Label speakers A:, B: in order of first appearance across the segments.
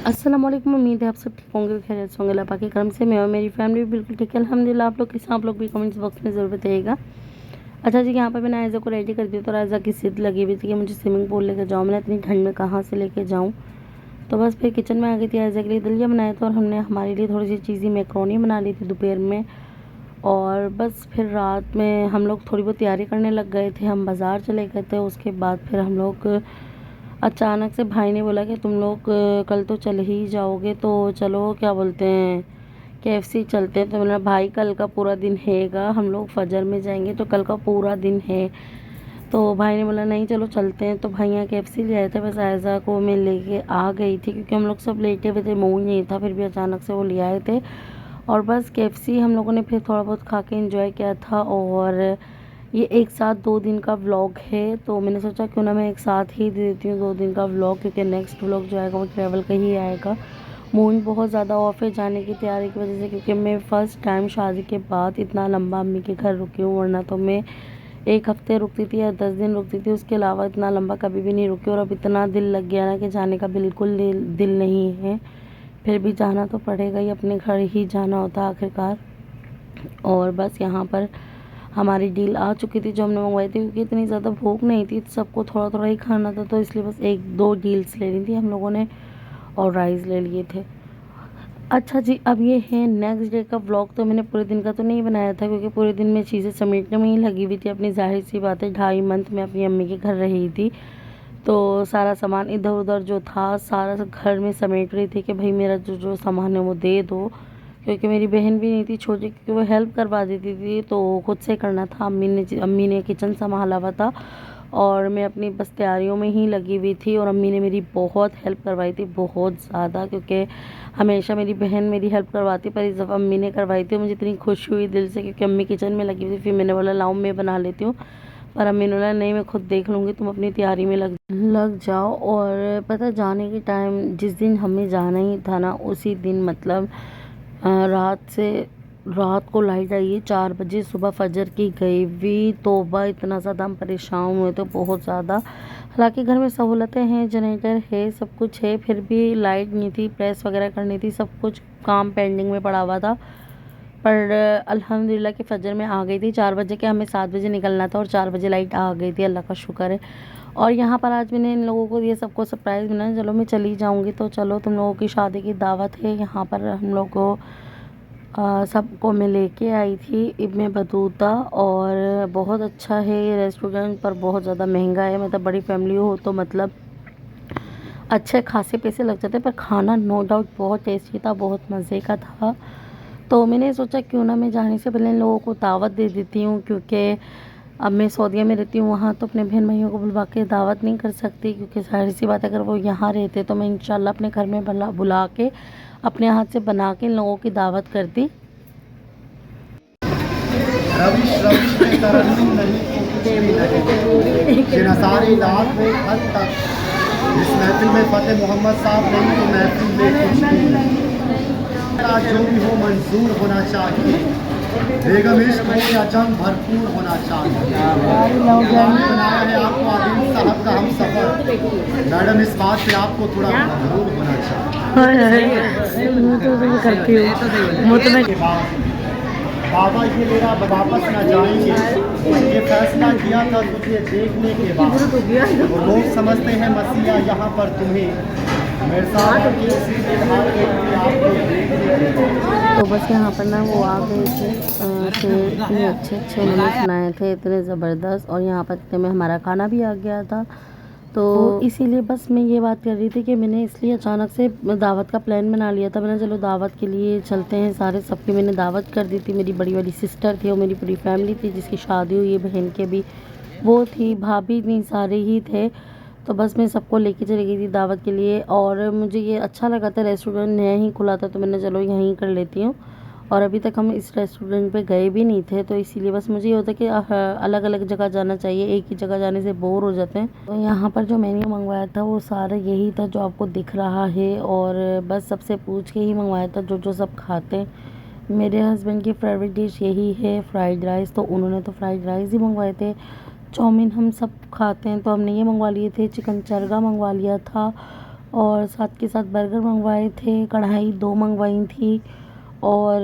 A: अस्सलाम वालेकुम। उम्मीद है आप सब ठीक होंगे, खैरियत से होंगे। अल्लाह पाक के करम से मैं और मेरी फैमिली भी बिल्कुल ठीक है अल्हम्दुलिल्लाह। आप लोग कैसे, आप लोग भी कमेंट्स बॉक्स में ज़रूर बताइएगा। अच्छा जी, यहाँ पर मैंने आयज़ा को रेडी कर दिया तो आयज़ा की ज़िद लगी हुई थी कि मुझे स्विमिंग पूल लेकर जाओ। मैंने इतनी ठंड में कहाँ से लेके जाऊँ, तो बस फिर किचन में आ गई थी। आयज़ा के लिए दलिया बनाया था और हमने हमारे लिए थोड़ी सी चीज़ी मैक्रोनी बना ली थी दोपहर में। और बस फिर रात में हम लोग थोड़ी बहुत तैयारी करने लग गए थे। हम बाज़ार चले गए थे। उसके बाद फिर हम लोग अचानक से भाई ने बोला कि तुम लोग कल तो चले ही जाओगे, तो चलो क्या बोलते हैं KFC चलते हैं। तो मेरा भाई कल का पूरा दिन हैगा, हम लोग फजर में जाएंगे तो कल का पूरा दिन है। तो भाई ने बोला नहीं चलो चलते हैं। तो भाई यहाँ KFC ले आए थे। बस आयज़ा को मैं लेके आ गई थी क्योंकि हम लोग सब लेटे हुए थे, मूड नहीं था। फिर भी अचानक से वो ले आए थे और बस KFC हम लोगों ने फिर थोड़ा बहुत खा के एंजॉय किया था। और ये एक साथ 2 दिन का व्लॉग है, तो मैंने सोचा क्यों ना मैं एक साथ ही दे देती हूँ 2 दिन का व्लॉग, क्योंकि नेक्स्ट व्लॉग जो आएगा वो ट्रैवल का ही आएगा। मूड बहुत ज़्यादा ऑफ है जाने की तैयारी की वजह से, क्योंकि मैं फ़र्स्ट टाइम शादी के बाद इतना लंबा अम्मी के घर रुकी हूँ। वरना तो मैं 1 हफ्ते रुकती थी या 10 दिन रुकती थी, उसके अलावा इतना लंबा कभी भी नहीं रुकी। और अब इतना दिल लग गया ना कि जाने का बिल्कुल दिल नहीं है। फिर भी जाना तो पड़ेगा ही, अपने घर ही जाना होता आखिरकार। और बस यहाँ पर हमारी डील आ चुकी थी जो हमने मंगवाई थी, क्योंकि इतनी ज़्यादा भूख नहीं थी, सबको थोड़ा थोड़ा ही खाना था, तो इसलिए बस 1-2 डील्स ले ली थी हम लोगों ने और राइस ले लिए थे। अच्छा जी, अब ये है नेक्स्ट डे का व्लॉग। तो मैंने पूरे दिन का तो नहीं बनाया था क्योंकि पूरे दिन में चीज़ें समेटने में ही लगी हुई थी अपनी। जाहिर सी बात है, 2.5 मंथ में अपनी अम्मी के घर रही थी, तो सारा सामान इधर उधर जो था सारा घर में समेट रही थी कि भाई मेरा जो जो सामान है वो दे दो। क्योंकि मेरी बहन भी नहीं थी छोटी, क्योंकि वो हेल्प करवा देती थी, तो खुद से करना था। अम्मी ने किचन संभाला हुआ था और मैं अपनी बस तैयारियों में ही लगी हुई थी। और अम्मी ने मेरी बहुत हेल्प करवाई थी, बहुत ज़्यादा, क्योंकि हमेशा मेरी बहन मेरी हेल्प करवाती, पर इस दफ़ा अम्मी ने करवाई थी। मुझे इतनी खुशी हुई दिल से, क्योंकि अम्मी किचन में लगी हुई थी। फिर मैंने बोला लाओ मैं बना लेती हूँ, पर अम्मी ने बोला नहीं मैं खुद देख लूँगी, तुम अपनी तैयारी में लग जाओ। और पता जाने के टाइम जिस दिन हमें जाना ही था ना, उसी दिन मतलब रात को लाइट आई है 4 बजे, सुबह फजर की गई हुई। तौबा, इतना ज़्यादा हम परेशान हुए थे, बहुत ज़्यादा। हालांकि घर में सहूलतें हैं, जनरेटर है, सब कुछ है, फिर भी लाइट नहीं थी, प्रेस वगैरह करनी थी, सब कुछ काम पेंडिंग में पड़ा हुआ था। पर अल्हम्दुलिल्लाह कि फ़जर में आ गई थी 4 बजे के। हमें 7 बजे निकलना था और 4 बजे लाइट आ गई थी, अल्लाह का शुक्र है। और यहाँ पर आज मैंने इन लोगों को ये सबको सरप्राइज़ बनाया, चलो मैं चली जाऊँगी तो चलो तुम लोगों की शादी की दावत है। यहाँ पर हम लोग को सबको मैं लेके आई थी इब्न बतूता। और बहुत अच्छा है ये रेस्टोरेंट, पर बहुत ज़्यादा महंगा है। मतलब बड़ी फैमिली हो तो मतलब अच्छे खासे पैसे लग जाते, पर खाना नो डाउट बहुत टेस्टी था, बहुत मज़े का था। तो मैंने सोचा क्यों ना मैं जाने से पहले इन लोगों को दावत दे देती हूँ, क्योंकि अब मैं सऊदीया में रहती हूँ, वहाँ तो अपने बहन भाइयों को बुलवा के दावत नहीं कर सकती, क्योंकि जाहिर सी बात है अगर वो यहाँ रहते तो मैं इंशाल्लाह अपने घर में बुला के अपने हाथ से बना के इन लोगों की दावत करती।
B: रविश रविश में तरन्नुम नहीं तो कुछ भी नहीं, शिनसारे दाद में हद तक। इस महफिल में फ़तेह मोहम्मद साहब नहीं तो महफिल में कुछ भी नहीं। मेरा जो भी हो मंजूर होना चाहिए, बेगम इश्क हो या जंग भरपूर होना चाहिए। बनाया है आपको आदिल साहब का हम सफ़र, मैडम इस बात पे आपको थोड़ा मगरूर होना चाहिए।
A: करती हूँ
B: के बाद बाबा ये मेरा वापस ना जाएंगे, ये फैसला किया था तुझे देखने के बाद। वो लोग समझते हैं मसीहा यहाँ पर तुम्हें मेरे साथ के सीधे भागे आपको देखने के बाद।
A: तो बस यहाँ पर ना वो आ गए थे, शेर इतने अच्छे अच्छे उन्होंने सुनाए थे, इतने ज़बरदस्त। और यहाँ पर इतने में हमारा खाना भी आ गया था। तो इसीलिए बस मैं ये बात कर रही थी कि मैंने इसलिए अचानक से दावत का प्लान बना लिया था। मैंने चलो दावत के लिए चलते हैं सारे, सबकी मैंने दावत कर दी थी। मेरी बड़ी वाली सिस्टर थी और मेरी पूरी फैमिली थी जिसकी शादी हुई है, बहन के भी वो थी, भाभी नहीं, सारे ही थे। तो बस मैं सबको लेके चली गई थी दावत के लिए। और मुझे ये अच्छा लगा था, रेस्टोरेंट नया ही खुला था, तो मैंने चलो यहीं कर लेती हूँ। और अभी तक हम इस रेस्टोरेंट पे गए भी नहीं थे, तो इसीलिए बस मुझे ये होता है कि अलग अलग जगह जाना चाहिए, एक ही जगह जाने से बोर हो जाते हैं। तो यहाँ पर जो मेन्यू मंगवाया था वो सारा यही था जो आपको दिख रहा है। और बस सबसे पूछ के ही मंगवाया था जो जो सब खाते हैं। मेरे हस्बैंड की फेवरेट डिश यही है फ्राइड राइस, तो उन्होंने तो फ्राइड राइस ही मंगवाए थे। चाउमीन हम सब खाते हैं तो हमने ये मंगवा लिए थे। चिकन चरगा मंगवा लिया था। और साथ के साथ बर्गर मंगवाए थे, कढ़ाई 2 मंगवाई थी और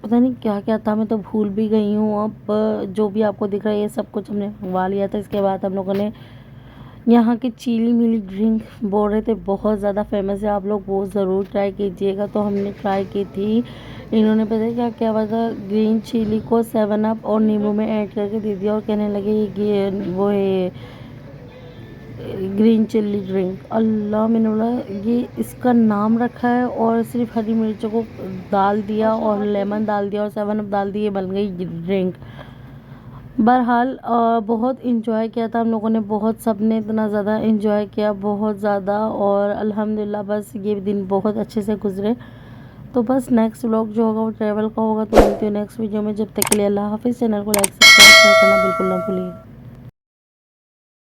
A: पता नहीं क्या-क्या था, मैं तो भूल भी गई हूँ अब। जो भी आपको दिख रहा है ये सब कुछ हमने मंगवा लिया था। इसके बाद हम लोगों ने यहाँ की चीली मिली ड्रिंक बोल रहे थे बहुत ज़्यादा फेमस है, आप लोग वो ज़रूर ट्राई कीजिएगा। तो हमने ट्राई की थी। इन्होंने पता है क्या क्या हुआ था, ग्रीन चिली को 7 अप और नींबू में ऐड करके दे दिया और कहने लगे ये वो है ग्रीन चिल्ली ड्रिंक। अल्लाह, मैंने बोला ये इसका नाम रखा है और सिर्फ हरी मिर्चों को डाल दिया और लेमन डाल दिया और 7 अप डाल दिए, बन गई ड्रिंक। बहरहाल बहुत इन्जॉय किया था हम लोगों ने, बहुत सब ने इतना ज़्यादा इन्जॉय किया, बहुत ज़्यादा। और अल्हम्दुलिल्लाह बस ये दिन बहुत अच्छे से गुजरे। तो बस नेक्स्ट व्लॉग जो होगा वो ट्रैवल का होगा। तो मिलती हूँ नेक्स्ट वीडियो में। जब तक के लिए अल्लाह हाफिज़। चैनल को लाइक सब्सक्राइब करना बिल्कुल ना भूलिए।